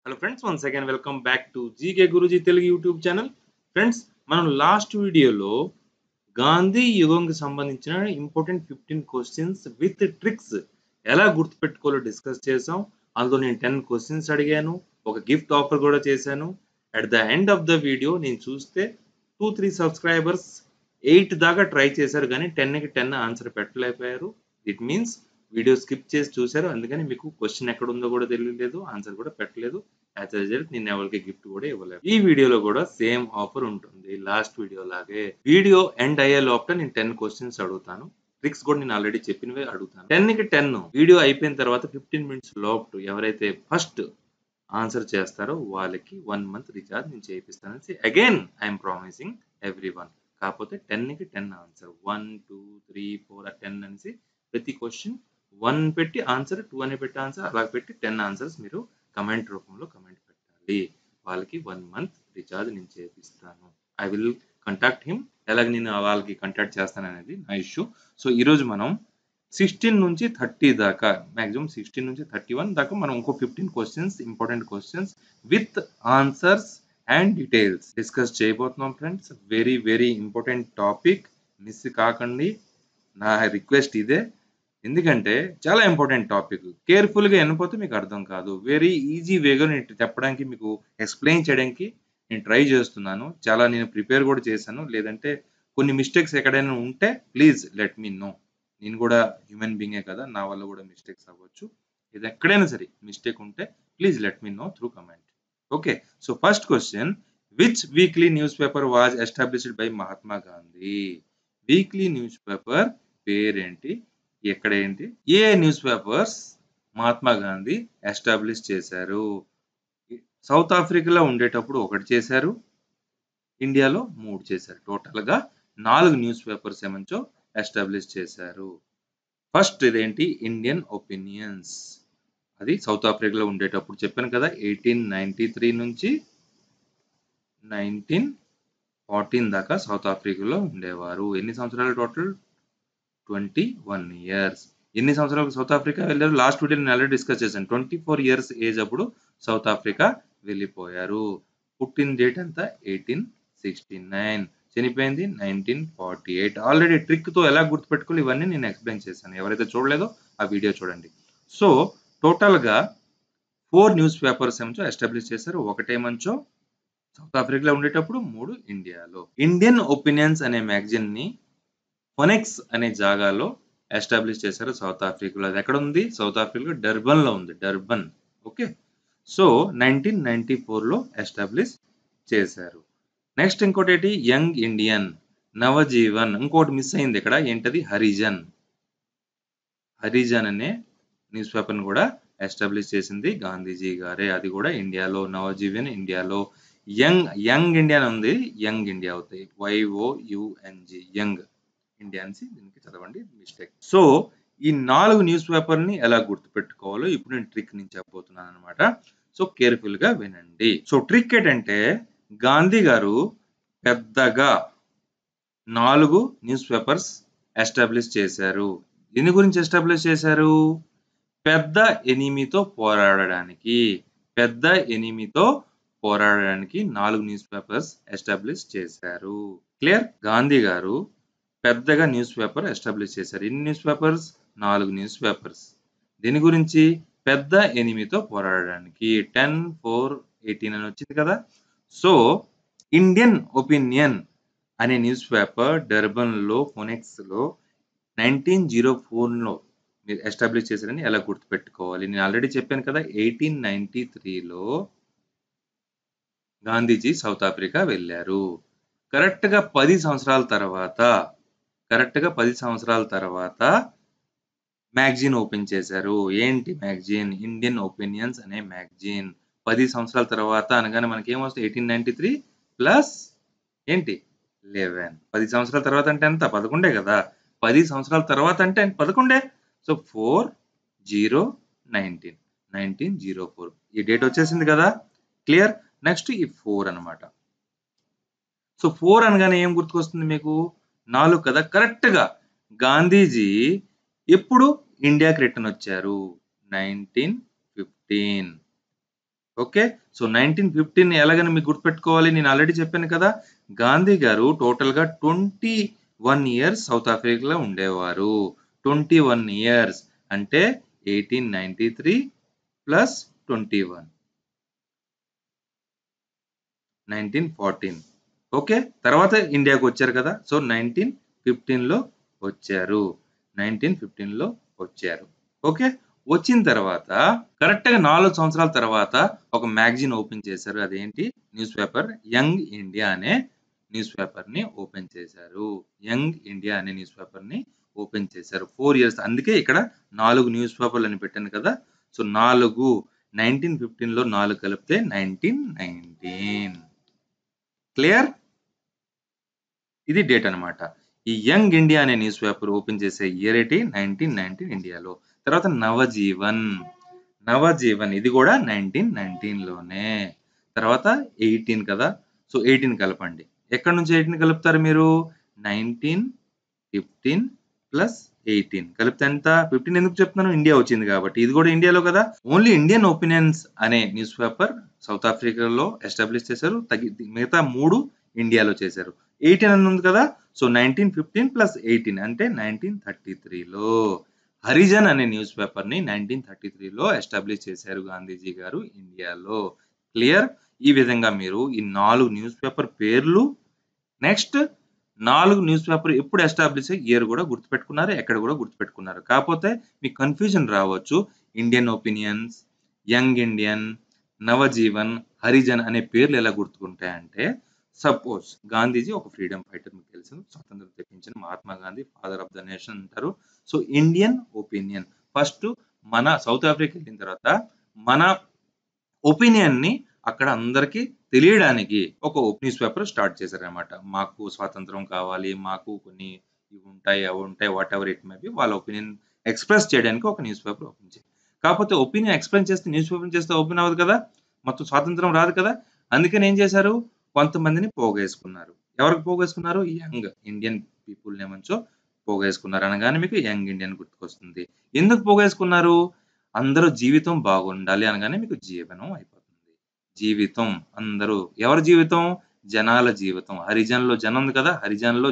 Hello friends, once again welcome back to GK Guruji Telugu YouTube channel. Friends, మనం last వీడియోలో గాంధీ యుగంకి సంబంధించిన important 15 questions with tricks ఎలా గుర్తుపెట్టుకోవాలో discuss చేసాం. అందులో నేను 10 క్వశ్చన్స్ అడిగాను, ఒక గిఫ్ట్ ఆఫర్ కూడా చేశాను. At the end of the video నేను చూస్తే 2-3 సబ్స్క్రైబర్స్ 8 దాకా ట్రై చేశారు, కానీ 10కి 10 ఆన్సర్ పెట్టలేకపోయారు. ఇట్ మీన్స్ వీడియో స్కిప్ చేసి చూశారు, అందుకని మీకు క్వశ్చన్ ఎక్కడ ఉందో కూడా తెలియలేదు, ఆన్సర్ కూడా పెట్టలేదు. యాజ్ అ రిజల్ట్ నేను ఎవరికి గిఫ్ట్ కూడా ఇవ్వలేదు. ఈ వీడియోలో కూడా సేమ్ ఆఫర్ ఉంటుంది లాస్ట్ వీడియో లాగే. వీడియో ఎండ్ అయ్యే లోపల నేను 10 క్వశ్చన్స్ అడుగుతాను. ట్రిక్స్ కూడా నేను ఆల్రెడీ చెప్పినవే అడుగుతాను. 10కి 10 వీడియో అయిపోయిన తర్వాత 15 మినిట్స్ లోపు ఎవరైతే ఫస్ట్ ఆన్సర్ చేస్తారో వాళ్ళకి 1 మంత్ రీఛార్జ్ నేను చేయిస్తానని again I'm promising everyone. కాకపోతే 10కి 10 ఆన్సర్ 1 2 3 4 10 అనేసి ప్రతి క్వశ్చన్ 1 పెట్టి ఆన్సర్, 2 అని పెట్టి ఆన్సర్, అలా పెట్టి 10 ఆన్సర్స్ మీరు కమెంట్ రూపంలో కమెంట్ పెట్టాలి. వాళ్ళకి 1 మంత్ రీఛార్జ్ నేను చేపిస్తాను. I will contact him. ఎలాగ నేను వాళ్ళకి కాంటాక్ట్ చేస్తాను అనేది నా ఇష్యూ. సో ఈరోజు మనం 16 నుంచి 30 దాకా, మాక్సిమం 16 నుంచి 31 దాకా మనం ఇంకో 15 questions, important questions with answers and details discuss చేయబోతున్నాం friends. Very very important topic, miss కాకండి. నా రిక్వెస్ట్ ఇదే, ఎందుకంటే చాలా ఇంపార్టెంట్ టాపిక్. కేర్ఫుల్గా వినకపోతే మీకు అర్థం కాదు. వెరీ ఈజీ వేగా నేను చెప్పడానికి, మీకు ఎక్స్ప్లెయిన్ చేయడానికి నేను ట్రై చేస్తున్నాను. చాలా నేను ప్రిపేర్ కూడా చేశాను. లేదంటే కొన్ని మిస్టేక్స్ ఎక్కడైనా ఉంటే ప్లీజ్ లెట్ మీ నో. నేను కూడా హ్యూమన్ బీయింగే కదా, నా వల్ల కూడా మిస్టేక్స్ అవ్వచ్చు. ఇది ఎక్కడైనా సరే మిస్టేక్ ఉంటే please let me know through comment. Okay, so first question, which weekly newspaper was established by Mahatma Gandhi? Weekly newspaper పేరేంటి, ఎక్కడ ఏంటి, ఏ newspapers Mahatma Gandhi establish చేశారు? సౌత్ ఆఫ్రికాలో ఉండేటప్పుడు 1 చేశారు, ఇండియాలో 3 చేశారు. టోటల్గా 4 న్యూస్ పేపర్స్ ఏమంచో ఎస్టాబ్లిష్ చేశారు. ఫస్ట్ ఇదేంటి, ఇండియన్ ఒపీనియన్స్. అది సౌత్ ఆఫ్రికాలో ఉండేటప్పుడు చెప్పాను కదా, 1893 నుంచి 1914 దాకా సౌత్ ఆఫ్రికాలో ఉండేవారు. ఎన్ని సంవత్సరాలు టోటల్? 21 ఇయర్స్. ఎన్ని సంవత్సరాలకు సౌత్ ఆఫ్రికా వెళ్ళారు? లాస్ట్ వీడియో నేను ఆల్రెడీ డిస్కస్ చేశాను. 24 ఇయర్స్ ఏజ్ అప్పుడు సౌత్ ఆఫ్రికా వెళ్ళిపోయారు. పుట్టిన డేట్ ఎంత? 1869. చనిపోయింది 1948. ఆల్రెడీ ట్రిక్ తో ఎలా గుర్తుపెట్టుకోవాలి ఇవన్నీ నేను ఎక్స్ప్లెయిన్ చేశాను. ఎవరైతే చూడలేదో ఆ వీడియో చూడండి. సో టోటల్ గా 4 న్యూస్ పేపర్స్ ఏమో ఎస్టాబ్లిష్ చేశారు. ఒకటేమంచో సౌత్ ఆఫ్రికాలో ఉండేటప్పుడు, 3 ఇండియాలో. ఇండియన్ ఒపీనియన్స్ అనే మ్యాగజైన్ ని ఫొనెక్స్ అనే జాగాలో ఎస్టాబ్లిష్ చేశారు సౌత్ ఆఫ్రికాలో. అది ఎక్కడ ఉంది? సౌత్ ఆఫ్రికా డర్బన్ లో ఉంది. డర్బన్. ఓకే, సో 1994 లో ఎస్టాబ్లిష్ చేశారు. నెక్స్ట్ ఇంకోటి ఏంటి, యంగ్ ఇండియన్, నవజీవన్. ఇంకోటి మిస్ అయింది ఇక్కడ, ఏంటది? హరిజన్. హరిజన్ అనే న్యూస్ పేపర్ ని కూడా ఎస్టాబ్లిష్ చేసింది గాంధీజీ గారే. అది కూడా ఇండియాలో. నవజీవన్ ఇండియాలో. యంగ్ ఇండియా ఉంది, యంగ్ ఇండియా అవుతాయి. YOUNG, young Indians. దీనికి చదవండి, మిస్టేక్. సో ఈ 4 న్యూస్ పేపర్ ని ఎలా గుర్తుపెట్టుకోవాలో ఇప్పుడు నేను ట్రిక్ నుంచి చెప్పబోతున్నాను అనమాట. సో కేర్ఫుల్ గా వినండి. సో ట్రిక్ ఏంటంటే, గాంధీ గారు పెద్దగా 4 న్యూస్ పేపర్స్ ఎస్టాబ్లిష్ చేశారు. దీని గురించి ఎస్టాబ్లిష్ చేశారు? పెద్ద ఎనిమితో పోరాడడానికి. పెద్ద ఎనిమితో పోరాడడానికి 4 న్యూస్ పేపర్స్ ఎస్టాబ్లిష్ చేశారు. క్లియర్? గాంధీ గారు పెద్దగా న్యూస్ పేపర్ ఎస్టాబ్లిష్ చేశారు. ఎన్ని న్యూస్ పేపర్స్? 4 news papers. దీని గురించి? పెద్ద ఎనిమితో పోరాడడానికి. 10, 4, 18 అని వచ్చింది కదా. సో ఇండియన్ ఒపీనియన్ అనే న్యూస్ పేపర్ డర్బన్ లో, ఫొనెక్స్ లో 1904 లో మీరు ఎస్టాబ్లిష్ చేశారని ఎలా గుర్తుపెట్టుకోవాలి? నేను ఆల్రెడీ చెప్పాను కదా, 1893లో గాంధీజీ సౌత్ ఆఫ్రికా వెళ్ళారు. కరెక్ట్ గా 10 సంవత్సరాల తర్వాత మ్యాగజైన్ ఓపెన్ చేశారు. ఏంటి మ్యాగజైన్? ఇండియన్ ఒపీనియన్స్ అనే మ్యాగజైన్. 10 సంవత్సరాల తర్వాత అనగానే మనకి ఏమొస్తుంది? 1893 ప్లస్ ఏంటి? 11. 10 సంవత్సరాల తర్వాత అంటే ఎంత? 11 కదా. 10 సంవత్సరాల తర్వాత అంటే 11. సో 4/0/1904 ఈ డేట్ వచ్చేసింది కదా. క్లియర్? నెక్స్ట్ ఈ 4 అన్నమాట. సో 4 అనగానే ఏం గుర్తుకొస్తుంది మీకు? 4 కదా. కరెక్ట్ గా గాంధీజీ ఎప్పుడు ఇండియాకి రిటర్న్ వచ్చారు? 1915. ఓకే. సో 1915 ఎలాగని మీకు గుర్తుపెట్టుకోవాలి, నేను ఆల్రెడీ చెప్పాను కదా. గాంధీ గారు టోటల్‌గా 21 ఇయర్స్ సౌత్ ఆఫ్రికాలో ఉండేవారు. 21 ఇయర్స్ అంటే 1893 ప్లస్ 21 1914. ఓకే. తర్వాత ఇండియాకి వచ్చారు కదా. సో 1915లో వచ్చారు. 1915లో వచ్చారు. ఓకే. వచ్చిన తర్వాత కరెక్ట్‌గా 4 సంవత్సరాల తర్వాత ఒక మ్యాగజైన్ ఓపెన్ చేశారు. అదేంటి న్యూస్ పేపర్ యంగ్ ఇండియా అనే న్యూస్ పేపర్‌ని ఓపెన్ చేశారు. యంగ్ ఇండియా అనే న్యూస్ పేపర్‌ని ఓపెన్ చేశారు. 4 ఇయర్స్ అందుకే ఇక్కడ 4 న్యూస్ పేపర్‌లని పెట్టాను కదా. సో 4 1915లో 4 కలిపితే 1919. క్లియర్? ఇది డేట్ అన్నమాట. ఈ యంగ్ ఇండియా అనే న్యూస్ పేపర్ ఓపెన్ చేసే ఇయర్ ఏంటి 1919 ఇండియాలో. తర్వాత నవజీవన్. నవజీవన్ ఇది కూడా 1919లోనే. తర్వాత 18 కదా. సో 18 కలపండి. ఎక్కడి నుంచి 18 కలుపుతారు మీరు? 1915 ప్లస్ 18 కలిపితే ఎంత? 15 ఎందుకు చెప్తున్నాను? ఇండియా వచ్చింది కాబట్టి. ఇది కూడా ఇండియాలో కదా. ఓన్లీ ఇండియన్ ఒపీనియన్స్ అనే న్యూస్ పేపర్ సౌత్ ఆఫ్రికాలో ఎస్టాబ్లిష్ చేశారు. మిగతా 3 ఇండియాలో చేశారు. 18 అని ఉంది కదా. సో 1915 ప్లస్ 18 అంటే 1933లో. హరిజన్ అనే న్యూస్ పేపర్ ని 1933లో ఎస్టాబ్లిష్ చేశారు గాంధీజీ గారు ఇండియాలో. క్లియర్? ఈ విధంగా మీరు ఈ 4 న్యూస్ పేపర్ పేర్లు నెక్స్ట్ 4 న్యూస్ పేపర్ ఎప్పుడు ఎస్టాబ్లిష్ అయ్యి ఇయర్ కూడా గుర్తుపెట్టుకున్నారు. ఎక్కడ కూడా గుర్తుపెట్టుకున్నారు. కాకపోతే మీకు కన్ఫ్యూజన్ రావచ్చు. Indian opinions, young Indian, Navjivan, Harijan అనే పేర్లు ఎలా గుర్తుకుంటాయంటే సపోజ్ గాంధీజీ ఒక ఫ్రీడమ్ ఫైటర్ మీకు తెలుసు. స్వతంత్రం తెప్పించిన Mahatma Gandhi father of the nation అంటారు. సో ఇండియన్ ఒపీనియన్ ఫస్ట్ మన సౌత్ ఆఫ్రికా వెళ్ళిన తర్వాత మన ఒపీనియన్ ని అక్కడ అందరికి తెలియడానికి ఒక న్యూస్ పేపర్ స్టార్ట్ చేశారనమాట. మాకు స్వాతంత్రం కావాలి, మాకు కొన్ని ఇవి ఉంటాయి, అవి ఉంటాయి, what ever it may be వాళ్ళ ఒపీనియన్ ఎక్స్ప్రెస్ చేయడానికి ఒక న్యూస్ పేపర్ ఓపెన్ చేయాలి. కాకపోతే ఒపీనియన్ ఎక్స్ప్లెయిన్ చేస్తే న్యూస్ పేపర్ చేస్తే ఓపెన్ అవ్వదు కదా, మొత్తం స్వాతంత్రం రాదు కదా. అందుకని ఏం చేశారు, కొంతమందిని పోగేసుకున్నారు. ఎవరికి పోగేసుకున్నారు? యంగ్ ఇండియన్ పీపుల్ నేమంచో పోగేసుకున్నారు. అనగానే మీకు యంగ్ ఇండియన్ గుర్తుకొస్తుంది. ఎందుకు పోగేసుకున్నారు? అందరూ జీవితం బాగుండాలి అనగానే మీకు జీవనం అయిపోతుంది. జీవితం అందరూ ఎవరి జీవితం? జనాల జీవితం. హరిజన్‌లో జన్ ఉంది కదా. హరిజన్‌లో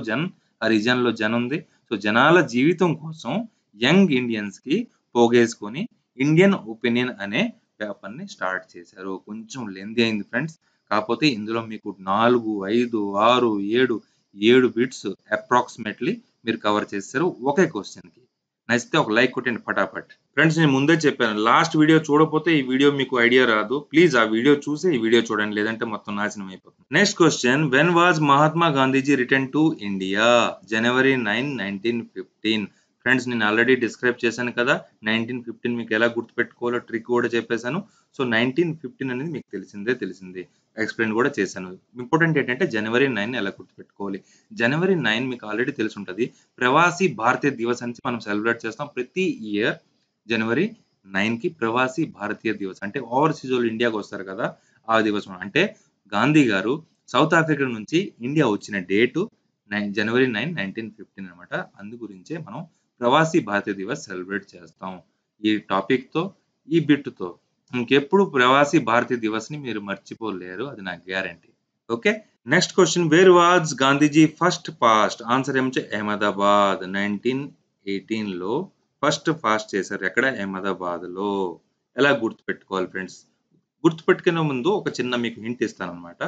జన్ ఉంది. సో జనాల జీవితం కోసం యంగ్ ఇండియన్స్‌కి పోగేసుకొని ఇండియన్ ఒపీనియన్ అనే పేపర్‌ని స్టార్ట్ చేశారు. కొంచెం లెంథీ అయింది ఫ్రెండ్స్. కాకపోతే ఇందులో మీకు 4, 5, 6, 7 బిట్స్ అప్రాక్సిమేట్‌లీ మీరు కవర్ చేశారు ఒకే క్వెషన్‌కి. నచ్చితే ఒక లైక్ కొట్టండి ఫటాఫట్. ఫ్రెండ్స్ నేను ముందే చెప్పాను, లాస్ట్ వీడియో చూడకపోతే ఈ వీడియో మీకు ఐడియా రాదు. ప్లీజ్ ఆ వీడియో చూసి ఈ వీడియో చూడండి, లేదంటే మొత్తం నాశనం అయిపోతుంది. Next question, when was Mahatma Gandhiji return to India? January 9, 1915. Friends నేను ఆల్రెడీ డిస్క్రైబ్ చేశాను కదా 1915 మీకు ఎలా గుర్తుపెట్టుకోవాలో ట్రిక్ కూడా చెప్పేశాను. సో 1915 అనేది మీకు తెలిసిందే ఎక్స్ప్లెయిన్ కూడా చేశాను. ఇంపార్టెంట్ ఏంటంటే జనవరి 9 ఎలా గుర్తుపెట్టుకోవాలి. జనవరి 9 మీకు ఆల్రెడీ తెలిసి ఉంటుంది. ప్రవాసీ భారతీయ దివస్ అని మనం సెలబ్రేట్ చేస్తాం ప్రతి ఇయర్. జనవరి 9కి ప్రవాసీ భారతీయ దివస్ అంటే ఓవర్సీస్ వాళ్ళు ఇండియాకి వస్తారు కదా, ఆ దివసం. అంటే గాంధీ గారు సౌత్ ఆఫ్రికా నుంచి ఇండియా వచ్చిన డేటు జనవరి 9, 1915 అనమాట. అందు గురించే మనం ప్రవాసీ భారతీయ దివస్ సెలబ్రేట్ చేస్తాం. ఈ టాపిక్ తో ఈ బిట్ తో ఇంకెప్పుడు ప్రవాసీ భారతీయ దివస్ ని మీరు మర్చిపోలేరు, అది నాకు guarantee. Okay. Next question, where was Gandhiji first fast? Answer ఏమొచ్చే అహ్మదాబాద్. 1918లో ఫస్ట్ ఫాస్ట్ చేశారు. ఎక్కడ? అహ్మదాబాద్ లో. ఎలా గుర్తుపెట్టుకోవాలి ఫ్రెండ్స్? గుర్తుపెట్టుకునే ముందు ఒక చిన్న మీకు హింట్ ఇస్తాను అనమాట.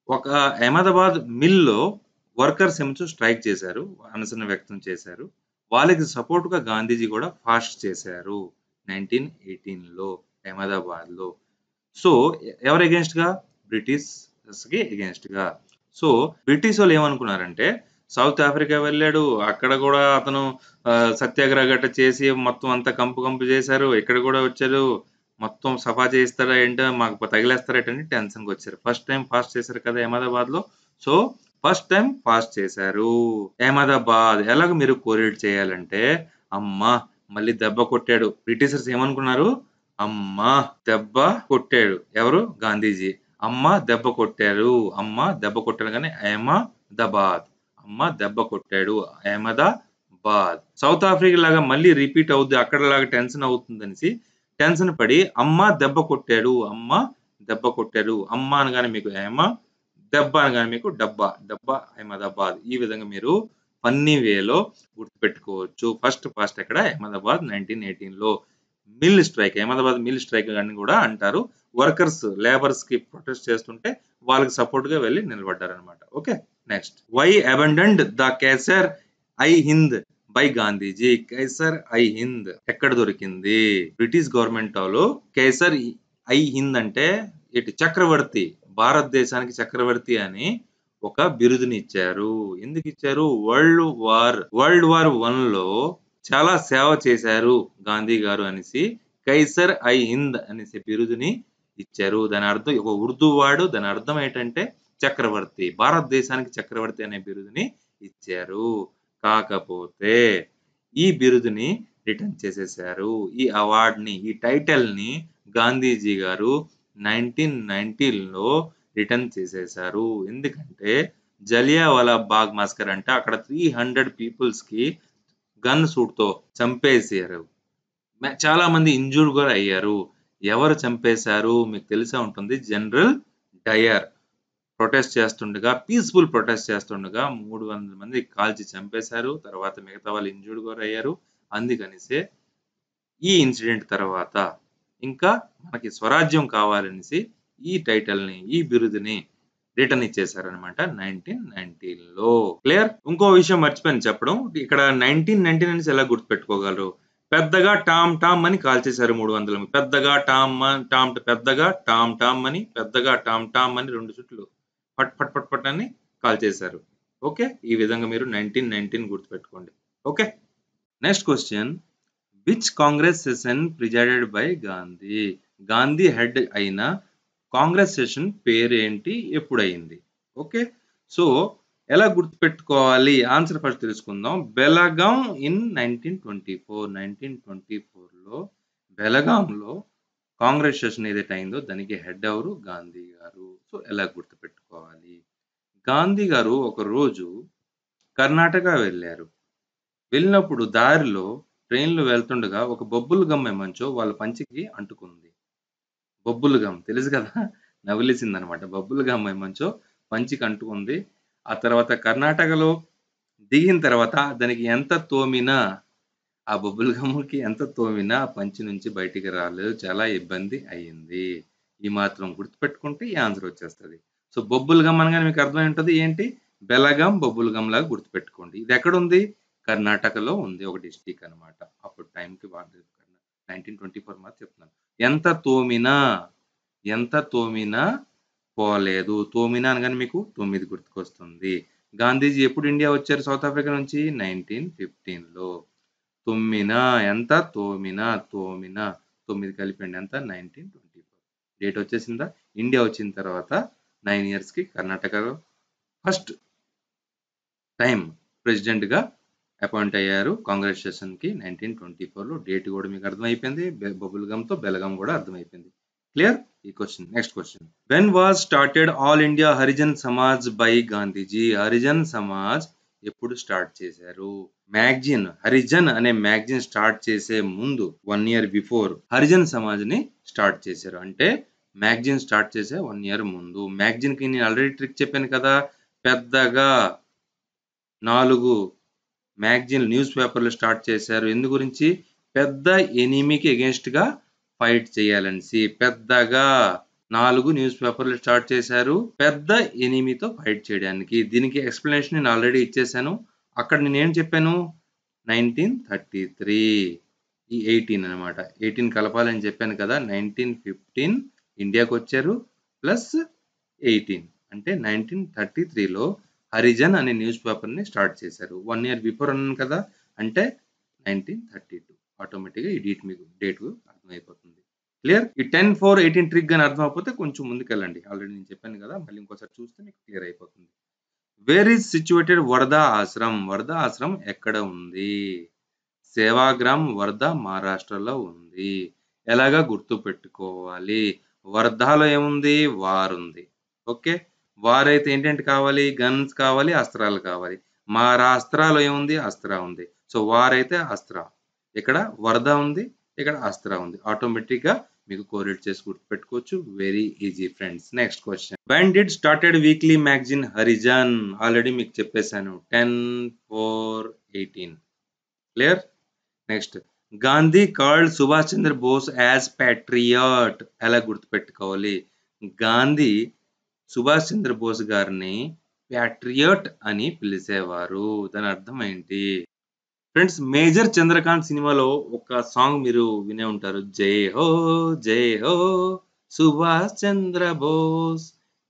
ఒక అహ్మదాబాద్ మిల్లో వర్కర్స్ ఏమో స్ట్రైక్ చేశారు, నిరసన వ్యక్తం చేశారు. వాళ్ళకి సపోర్ట్ గా గాంధీజీ కూడా ఫాస్ట్ చేశారు 1918లో అహ్మదాబాద్ లో. సో ఎవరు అగేన్స్ట్ గా? బ్రిటిష్ కి అగేన్స్ట్ గా. సో బ్రిటిష్ వాళ్ళు ఏమనుకున్నారంటే సౌత్ ఆఫ్రికా వెళ్ళాడు, అక్కడ కూడా అతను సత్యాగ్రహ గట్ట చేసి మొత్తం అంతా కంపు చేశారు, ఇక్కడ కూడా వచ్చారు, మొత్తం సఫా చేయిస్తారా ఏంటో, మాకు తగిలేస్తారేటని టెన్షన్కి వచ్చారు. ఫస్ట్ టైం ఫాస్ట్ చేశారు కదా అహ్మదాబాద్ లో. సో ఫస్ట్ టైం ఫాస్ట్ చేశారు అహ్మదాబాద్. ఎలాగ మీరు కోరిలేట్ చేయాలంటే, అమ్మా మళ్ళీ దెబ్బ కొట్టాడు. బ్రిటిషర్స్ ఏమనుకున్నారు? అమ్మా దెబ్బ కొట్టాడు. ఎవరు? గాంధీజీ. అమ్మ దెబ్బ కొట్టారు. అమ్మ దెబ్బ కొట్టాడు కానీ అహ్మదాబాద్. అమ్మ దెబ్బ కొట్టాడు అహ్మదాబాద్. సౌత్ ఆఫ్రికా లాగా మళ్ళీ రిపీట్ అవుద్ది, అక్కడ లాగా టెన్షన్ అవుతుందనేసి టెన్షన్ పడి అమ్మ దెబ్బ కొట్టాడు, అమ్మ దెబ్బ కొట్టారు. అమ్మ అనగానే మీకు ఏమ, దెబ్బ అనగానే మీకు డబ్బా. డబ్బా అహ్మదాబాద్. ఈ విధంగా మీరు ఫన్నీ వేలో గుర్తుపెట్టుకోవచ్చు. ఫస్ట్ ఎక్కడ అహ్మదాబాద్ 1918లో mill strike. Ahmedabad mill strike అని కూడా అంటారు. వర్కర్స్ లేబర్స్ కి ప్రొటెస్ట్ చేస్తుంటే వాళ్ళకి సపోర్ట్ గా వెళ్ళి నిలబడ్డారనమాట. Okay, next. Why abandoned the Kaiser i Hind by Gandhiji. Kaiser i Hind ఎక్కడ దొరికింది? బ్రిటిష్ గవర్నమెంట్ లో కేసర్ ఐ హింద్ అంటే ఇటు చక్రవర్తి, భారతదేశానికి చక్రవర్తి అని ఒక బిరుదుని ఇచ్చారు. ఎందుకు ఇచ్చారు? వరల్డ్ వార్ 1 లో చాలా సేవ చేశారు గాంధీ గారు అనేసి కైసర్ ఐ హింద్ అనేసి బిరుదుని ఇచ్చారు. దాని అర్థం ఒక ఉర్దూ వాడు, దాని అర్థం ఏంటంటే చక్రవర్తి, భారతదేశానికి చక్రవర్తి అనే బిరుదుని ఇచ్చారు. కాకపోతే ఈ బిరుదుని రిటర్న్ చేసేసారు. ఈ అవార్డ్ ని, ఈ టైటిల్ ని గాంధీజీ గారు 1990లో రిటర్న్ చేసేసారు. ఎందుకంటే జలియావాలా బాగ్ మాస్కర్ అంటే అక్కడ 300 పీపుల్స్ కి గన్ సూట్ తో చంపేసారు. చాలా మంది ఇంజూర్డ్ కూడా అయ్యారు. ఎవరు చంపేశారు? మీకు తెలిసే ఉంటుంది. జనరల్ డయర్ ప్రొటెస్ట్ చేస్తుండగా, పీస్ఫుల్ ప్రొటెస్ట్ చేస్తుండగా 300 మంది కాల్చి చంపేశారు. తర్వాత మిగతా వాళ్ళు ఇంజూర్డ్ కూడా అయ్యారు. అందుకనిసే ఈ ఇన్సిడెంట్ తర్వాత ఇంకా మనకి స్వరాజ్యం కావాలనేసి ఈ టైటిల్ ని, ఈ బిరుదుని రిటర్న్ ఇచ్చేసారనమాట 1919లో. క్లియర్? ఇంకో విషయం మర్చిపోయాను చెప్పడం. ఇక్కడ 1919 అనేసి ఎలా గుర్తుపెట్టుకోగలరు? పెద్దగా టామ్ టామ్ అని కాల్చేశారు 300 మంది. పెద్దగా పెద్దగా టామ్ అని, పెద్దగా టామ్ అని 2 చుట్లు పట్ పట్ పట్ పట్ అని కాల్చేశారు. ఓకే, ఈ విధంగా మీరు 1919 గుర్తుపెట్టుకోండి. Okay, next question. Which Congress session presided by Gandhi? Gandhi head అయిన కాంగ్రెస్ సెషన్ పేరేంటి? ఎప్పుడైంది? ఓకే, సో ఎలా గుర్తుపెట్టుకోవాలి? ఆన్సర్ ఫస్ట్ తెలుసుకుందాం. బెలగాం ఇన్ 1924లో బెలగాంలో కాంగ్రెస్ సెషన్ ఏదైతే అయిందో దానికి హెడ్ ఎవరు? గాంధీ గారు. సో ఎలా గుర్తుపెట్టుకోవాలి? గాంధీ గారు ఒక రోజు కర్ణాటక వెళ్ళారు. వెళ్ళినప్పుడు దారిలో ట్రైన్లో వెళ్తుండగా ఒక బొబ్బులు గమ్ ఏమంచో వాళ్ళ పంచికి అంటుకుంది. బొబ్బులు గమ్ తెలుసు కదా, నవిలేసింది అనమాట. బొబ్బులు గమ్ ఏమంచో పంచికి అంటుకుంది. ఆ తర్వాత కర్ణాటకలో దిగిన తర్వాత దానికి ఎంత తోమినా, ఆ బొబ్బులు గమ్ముకి ఎంత తోమినా ఆ పంచి నుంచి బయటికి రాలేదు. చాలా ఇబ్బంది అయ్యింది. ఈ మాత్రం గుర్తుపెట్టుకుంటే ఈ ఆన్సర్ వచ్చేస్తుంది. సో బొబ్బులు గమ్ అనగానే మీకు అర్థమై ఉంటుంది ఏంటి? బెలగాం బొబ్బులు గమ్ లాగా గుర్తుపెట్టుకోండి. ఇది ఎక్కడ ఉంది? కర్ణాటకలో ఉంది, ఒక డిస్టిక్ అనమాట. అప్పుడు టైంకి 1924 మాత్రం చెప్తున్నాను. ఎంత తోమినా పోలేదు. తోమినా అనగానే మీకు 9 గుర్తుకొస్తుంది. గాంధీజీ ఎప్పుడు ఇండియా వచ్చారు సౌత్ ఆఫ్రికా నుంచి? 1915లో. ఎంత తోమినా 9 కలిపండి ఎంత? 1924. డేట్ వచ్చేసిందా? ఇండియా వచ్చిన తర్వాత 9 years కి కర్ణాటకలో ఫస్ట్ టైం ప్రెసిడెంట్ గా అపాయింట్ అయ్యారు కాంగ్రెస్ సెషన్ కి 1924లో. డేట్ కూడా మీకు అర్థమైపోయింది. బొబ్బుల్ గమ్ తో బెలగం కూడా అర్థమైపోయింది. క్లియర్? ఈ question. Next question. When was started all India Harijan Samaj by Gandhiji? Harijan Samaj ఎప్పుడు స్టార్ట్ చేశారు? మ్యాగజైన్ హరిజన్ అనే మ్యాగజైన్ స్టార్ట్ చేసే ముందు 1 year బిఫోర్ హరిజన్ సమాజ్ ని స్టార్ట్ చేశారు. అంటే మ్యాగజైన్ స్టార్ట్ చేసే 1 year ముందు. మ్యాగజైన్ కి నేను ఆల్రెడీ ట్రిక్ చెప్పాను కదా, పెద్దగా 4 మ్యాగజైన్ న్యూస్ పేపర్లు స్టార్ట్ చేశారు. ఎందు గురించి? పెద్ద ఎనిమీకి అగేన్స్ట్ గా ఫైట్ చేయాలనేసి పెద్దగా 4 న్యూస్ పేపర్లు స్టార్ట్ చేశారు, పెద్ద ఎనిమీతో ఫైట్ చేయడానికి. దీనికి ఎక్స్ప్లెనేషన్ నేను ఆల్రెడీ ఇచ్చేసాను. అక్కడ నేనేం చెప్పాను? 1933 ఈ 18 అనమాట. 18 కలపాలని చెప్పాను కదా. 1915 ఇండియాకి వచ్చారు ప్లస్ 18 అంటే 1933లో హరిజన్ అనే న్యూస్ పేపర్ ని స్టార్ట్ చేశారు. 1 year బిఫోర్ అన్నాను కదా, అంటే 1932. ఆటోమేటిక్గా ఈ డేట్ అర్థమైపోతుంది. క్లియర్? ఈ 10-4-18 ట్రిక్ అని అర్థం అయిపోతే కొంచెం ముందుకెళ్ళండి. ఆల్రెడీ నేను చెప్పాను కదా, మళ్ళీ ఇంకోసారి చూస్తే మీకు క్లియర్ అయిపోతుంది. Where is situated Wardha Ashram? Wardha ఆశ్రమం ఎక్కడ ఉంది? సేవాగ్రామ్ వర్ధా మహారాష్ట్రలో ఉంది. ఎలాగా గుర్తు పెట్టుకోవాలి? వర్ధాలో ఏముంది? వార్ ఉంది. ఓకే, వార్ అయితే ఏంటంటే కావాలి? గన్స్ కావాలి, అస్త్రాలు కావాలి. మహారాష్ట్రలో ఏముంది? అస్త్ర ఉంది. సో వార్ అయితే అస్త్ర. ఇక్కడ వర్ధా ఉంది, ఇక్కడ అస్త్ర ఉంది. ఆటోమేటిక్ గా మీకు కోరిలేట్ చేసి గుర్తుపెట్టుకోవచ్చు. Very easy friends. Next question. When did started weekly magazine Harijan? Already మీకు చెప్పేశాను. 10/4/18. Clear? Next, Gandhi called Subhash Chandra Bose as patriot. ఎలా గుర్తుపెట్టుకోవాలి? గాంధీ సుభాష్ చంద్ర బోస్ గారిని ప్యాట్రియాట్ అని పిలిచేవారు. దాని అర్థం ఏంటి? ఫ్రెండ్స్, మేజర్ చంద్రకాంత్ సినిమాలో ఒక సాంగ్ మీరు వినే ఉంటారు. జై హో జై హో సుభాష్ చంద్ర బోస్.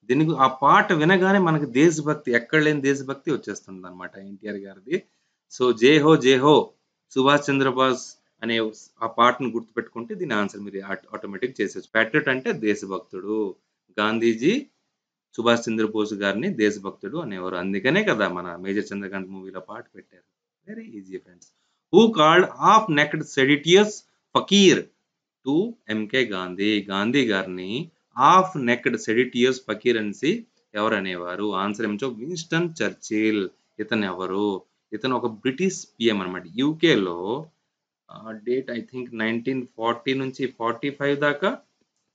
దీనికి ఆ పాట వినగానే మనకి దేశభక్తి, ఎక్కడ లేని దేశభక్తి వచ్చేస్తుంది అనమాట ఎన్టీఆర్ గారిది. సో జై హో సుభాష్ చంద్ర బోస్ అనే ఆ పాటను గుర్తుపెట్టుకుంటే దీని ఆన్సర్ మీరు ఆటోమేటిక్ చేసేచ్చు. ప్యాట్రియట్ అంటే దేశభక్తుడు. గాంధీజీ సుభాష్ చంద్ర బోస్ గారిని దేశభక్తుడు అనేవారు. అందుకనే కదా మన మేజర్ చంద్రకాంత్ మూవీలో పాట పెట్టారు. Very easy friends. Who called half naked seditious fakir to M K Gandhi? Gandhi గారిని హాఫ్ నెక్డ్ సెడిటియస్ ఫకీర్ అనేసి ఎవరు అనేవారు? ఆన్సర్ ఏమిటో విన్స్టన్ చర్చిల్. ఇతను ఎవరు? ఇతను ఒక బ్రిటిష్ పిఎం అనమాట. యూకేలో డేట్ ఐ థింక్ 1940 నుంచి 45 దాకా,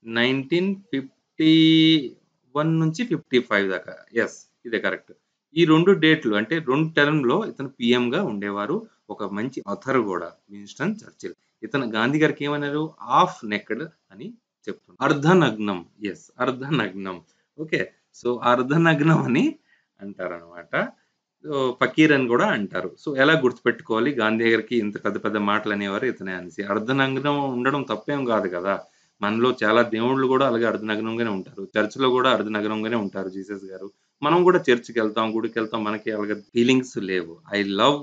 1951 నుంచి 55 దాకా. ఎస్, ఇదే కరెక్ట్. ఈ 2 డేట్లు అంటే 2 టర్మ్‌లో ఇతను పీఎం గా ఉండేవారు. ఒక మంచి ఆథర్ కూడా విన్స్టన్ చర్చిల్. ఇతను గాంధీ గారికి ఏమన్నారు? హాఫ్ నెక్డ్ అని చెప్తున్నారు. అర్ధనగ్నం. ఎస్, అర్ధనగ్నం. ఓకే. సో అర్ధనగ్నం అని అంటారనమాట. సో ఫకీర్ అని కూడా అంటారు. సో ఎలా గుర్తుపెట్టుకోవాలి? గాంధీ గారికి ఇంత పెద్ద పెద్ద మాటలు అనేవారు ఇతనే అనేసి. అర్ధనగ్నం ఉండడం తప్పేం కాదు కదా. మనలో చాలా దేవుళ్ళు కూడా అలాగే అర్ధనగ్నంగానే ఉంటారు. చర్చిలో కూడా అర్ధనగ్నంగానే ఉంటారు జీసస్ గారు. మనం కూడా చర్చికి వెళ్తాం, గుడికి వెళ్తాం. మనకి అలాగే ఫీలింగ్స్ లేవు. I love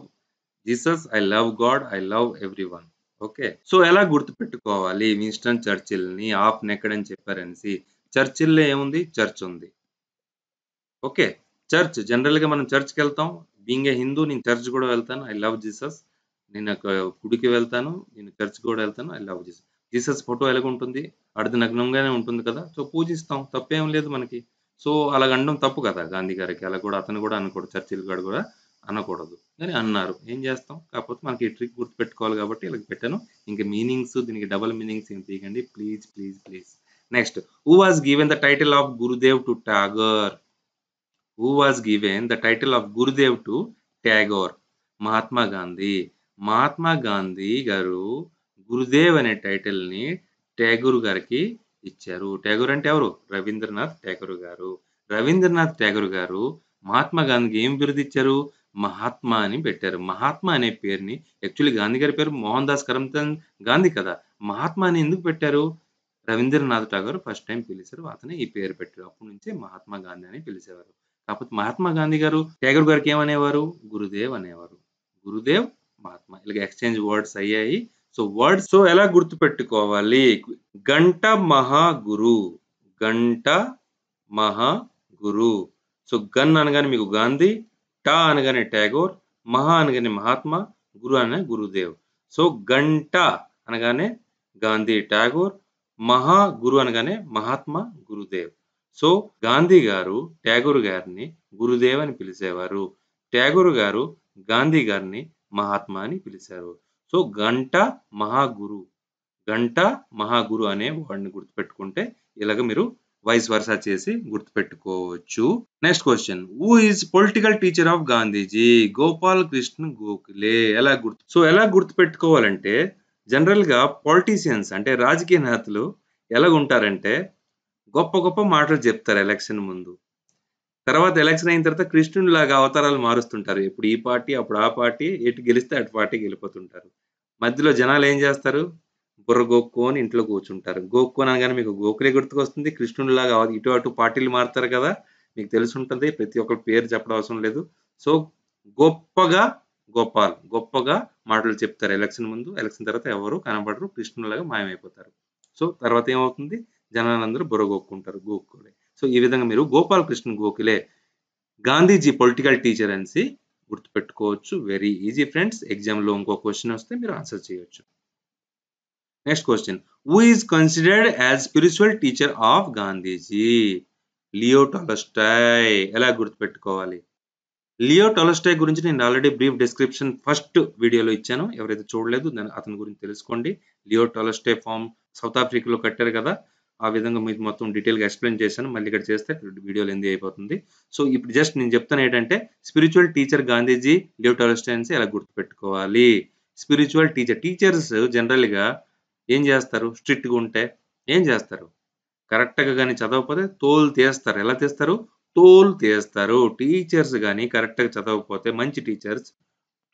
Jesus, I love God, I love everyone. Okay. So ఎలా గుర్తుపెట్టుకోవాలి విన్స్టన్ చర్చిల్ ని హాఫ్ నెక్డ్ అని చెప్పారనేసి? చర్చిల్లో ఏముంది? చర్చ్ ఉంది. ఓకే. చర్చ్ జనరల్‌గా మనం చర్చ్‌కి వెళ్తాం. బీయింగ్ ఏ హిందూ నేను చర్చ్ కూడా వెళ్తాను. I love Jesus. నేను ఒక గుడికి వెళ్తాను. నేను చర్చ్‌కి కూడా వెళ్తాను. I love Jesus. Jesus photo ఎలాగుంటుంది? అర్ధనగ్నంగానే ఉంటుంది కదా. సో పూజిస్తాం. తప్పేం లేదు మనకి. సో అలాగ అనడం తప్పు కదా గాంధీ గారికి. అలా కూడా అతను కూడా అనకూడదు. చర్చిల్ గాడు కూడా అనకూడదు. కానీ అన్నారు. ఏం చేస్తాం? కాకపోతే మనకి ఈ ట్రిక్ గుర్తుపెట్టుకోవాలి కాబట్టి ఇలాగ పెట్టాను. ఇంక మీనింగ్స్ దీనికి డబుల్ మీనింగ్స్ ఏం తీయకండి. Please, please, please. Next, who was given the title of Gurudev to Tagore? Who was given the title of Gurudev to Tagore? Mahatma Gandhi. Mahatma Gandhi గారు గురుదేవ్ అనే టైటిల్ ని ట్యాగూర్ గారికి ఇచ్చారు. ట్యాగూర్ అంటే ఎవరు? రవీంద్రనాథ్ ఠాగూర్ గారు. రవీంద్రనాథ్ ఠాగూర్ గారు మహాత్మా గాంధీకి ఏం బిరుదు ఇచ్చారు? మహాత్మా అని పెట్టారు. మహాత్మా అనే పేరుని, యాక్చువల్లీ గాంధీ గారి పేరు మోహన్ దాస్ కరమ్చంద్ గాంధీ కదా. మహాత్మా అని ఎందుకు పెట్టారు? రవీంద్రనాథ్ ఠాగూర్ ఫస్ట్ టైం పిలిచారు. అతనే ఈ పేరు పెట్టారు. అప్పటి నుంచే మహాత్మా గాంధీ అని పిలిచేవారు. కాకపోతే మహాత్మా గాంధీ గారు ట్యాగూర్ గారికి ఏమనేవారు? గురుదేవ్ అనేవారు. గురుదేవ్, మహాత్మా ఇలాగ ఎక్స్చేంజ్ వర్డ్స్ అయ్యాయి. సో వర్డ్స్ ఎలా గుర్తుపెట్టుకోవాలి? గంట మహాగురు. గంట మహాగురు. సో గన్ అనగానే మీకు గాంధీ, టా అనగానే ట్యాగోర్, మహా అనగానే మహాత్మా, గురు అనగానే గురుదేవ్. సో గంట అనగానే గాంధీ, ట్యాగోర్, మహా గురు అనగానే మహాత్మా, గురుదేవ్. సో గాంధీ గారు ట్యాగూర్ గారిని గురుదేవ్ అని పిలిచేవారు. ట్యాగూర్ గారు గాంధీ గారిని మహాత్మా అని పిలిచారు. సో గంట మహాగురు, గంట మహాగురు అనే వర్డ్‌ని గుర్తుపెట్టుకుంటే ఇలాగ మీరు వైస్ వర్సా చేసి గుర్తుపెట్టుకోవచ్చు. Next question. Who is political teacher of Gandhiji? Gopal Krishna Gokhale. ఎలా గుర్తుపెట్టుకోవాలంటే జనరల్‌గా పొలిటీషియన్స్ అంటే రాజకీయ నేతలు ఎలాగుంటారంటే గొప్ప గొప్ప మాటలు చెప్తారు ఎలక్షన్ ముందు. తర్వాత ఎలక్షన్ అయిన తర్వాత కృష్ణుడిలాగా అవతారాలు మారుస్తుంటారు. ఇప్పుడు ఈ పార్టీ, అప్పుడు ఆ పార్టీ, ఎటు గెలిస్తే అటు పార్టీకి వెళ్ళిపోతుంటారు. మధ్యలో జనాలు ఏం చేస్తారు? బుర్ర గోక్కొని ఇంట్లో కూర్చుంటారు. గోక్కొని అనగానే మీకు గోఖలే గుర్తుకొస్తుంది. కృష్ణుడిలాగా ఇటు అటు పార్టీలు మారుతారు కదా. మీకు తెలిసుంటది. ప్రతి ఒక్కరి పేరు చెప్పడం అవసరం లేదు. సో గొప్పగా గోపాల్ గొప్పగా మాటలు చెప్తారు ఎలక్షన్ ముందు. ఎలక్షన్ తర్వాత ఎవరు కనపడరు. కృష్ణుడిలాగా మాయమైపోతారు. సో తర్వాత ఏమవుతుంది? జనాలందరూ బుర్ర గోక్కుంటారు. గోక్కులే. సో ఈ విధంగా మీరు గోపాల్ కృష్ణ గోఖలే గాంధీజీ పొలిటికల్ టీచర్ అనేసి గుర్తుపెట్టుకోవచ్చు. Very easy friends. ఎగ్జామ్‌లో ఇంకో క్వెషన్ వస్తే మీరు ఆన్సర్ చేయొచ్చు. Next question. Who is considered as spiritual teacher of Gandhiji? Leo Tolstoy. ఎలా గుర్తుపెట్టుకోవాలి? లియో టాల్స్టాయ్ గురించి నేను ఆల్రెడీ బ్రీఫ్ డిస్క్రిప్షన్ ఫస్ట్ వీడియోలో ఇచ్చాను. ఎవరైతే చూడలేదు అతని గురించి తెలుసుకోండి. లియో టాల్స్టాయ్ సౌత్ ఆఫ్రికాలో కట్టారు కదా! ఆ విధంగా మీకు మొత్తం డీటెయిల్‌గా ఎక్స్‌ప్లెయిన్ చేశాను. మళ్ళీ ఇక్కడ చేస్తే వీడియో లెంథీ అయిపోతుంది. సో, ఇప్పుడు జస్ట్ నేను చెప్తాను ఏంటంటే, spiritual teacher Gandhiji, live Tolstoy అనేసి ఎలా గుర్తుపెట్టుకోవాలి. స్పిరిచ్యువల్ టీచర్స్ జనరల్‌గా ఏం చేస్తారు? స్ట్రిక్ట్‌గా ఉంటే ఏం చేస్తారు? కరెక్ట్‌గా గాని చదవకపోతే తోలు తీస్తారు. ఎలా తీస్తారు? తోలు తీస్తారు. టీచర్స్ గాని కరెక్ట్‌గా చదవకపోతే మంచి టీచర్స్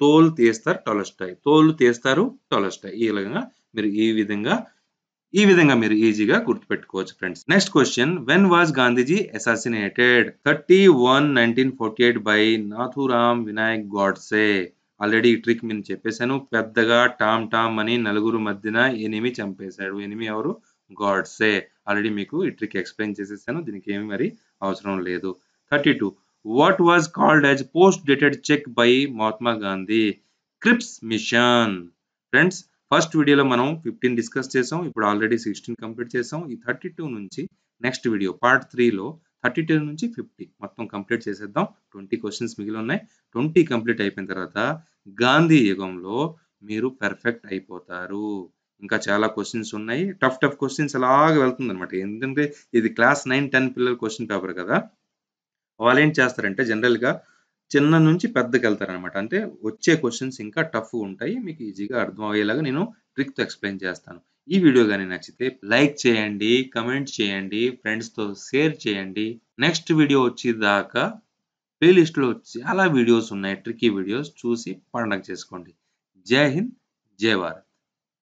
తోలు తీస్తారు టాల్స్టాయ్. తోలు తీస్తారు టాల్స్టాయ్. ఈ విధంగా మీరు ఈజీగా గుర్తుపెట్టుకోవచ్చు friends. Next question when was Gandhiji assassinated? 30/1/1948 by Nathuram Vinayak Godse. Already ఈ ట్రిక్ నేను చెప్పేసాను. పెద్దగా టామ్ అని నలుగురు మధ్యన ఎనిమి చంపేశాడు. ఎనిమి ఎవరు? గాడ్సే. ఆల్రెడీ మీకు ఈ ట్రిక్ ఎక్స్‌ప్లెయిన్ చేసేసాను. దీనికి ఏమి మరి అవసరం లేదు. 32 what was called as post dated cheque by Mahatma Gandhi? Cripps mission. Friends first వీడియోలో మనం 15 డిస్కస్ చేసాం. ఇప్పుడు ఆల్రెడీ 16 కంప్లీట్ చేసాం. ఈ 32 నుంచి నెక్స్ట్ వీడియో పార్ట్ 3లో 32 నుంచి 50 మొత్తం కంప్లీట్ చేసేద్దాం. 20 క్వెషన్స్ మిగిలి ఉన్నాయి. 20 కంప్లీట్ అయిపోయిన తర్వాత గాంధీ యుగంలో మీరు పర్ఫెక్ట్ అయిపోతారు. ఇంకా చాలా క్వెషన్స్ ఉన్నాయి. టఫ్ క్వెషన్స్ అలాగా వెళ్తుందన్నమాట. ఎందుకంటే ఇది క్లాస్ 9, 10 పిల్లల క్వెషన్ పేపర్ కదా! వాళ్ళేం చేస్తారంటే జనరల్‌గా చిన్న నుంచి పెద్దకెళ్తారనమాట. అంటే వచ్చే క్వెషన్స్ ఇంకా టఫ్‌గా ఉంటాయి. మీకు ఈజీగా అర్థం అయ్యేలాగా నేను ట్రిక్‌తో ఎక్స్‌ప్లెయిన్ చేస్తాను. ఈ వీడియో గాని నచ్చితే లైక్ చేయండి, కామెంట్ చేయండి, ఫ్రెండ్స్‌తో షేర్ చేయండి. నెక్స్ట్ వీడియో వచ్చేదాకా ప్లే లిస్ట్‌లో చాలా వీడియోస్ ఉన్నాయి. ట్రిక్కీ వీడియోస్ చూసి పండగ చేసుకోండి. జై హింద్, జై భారత్.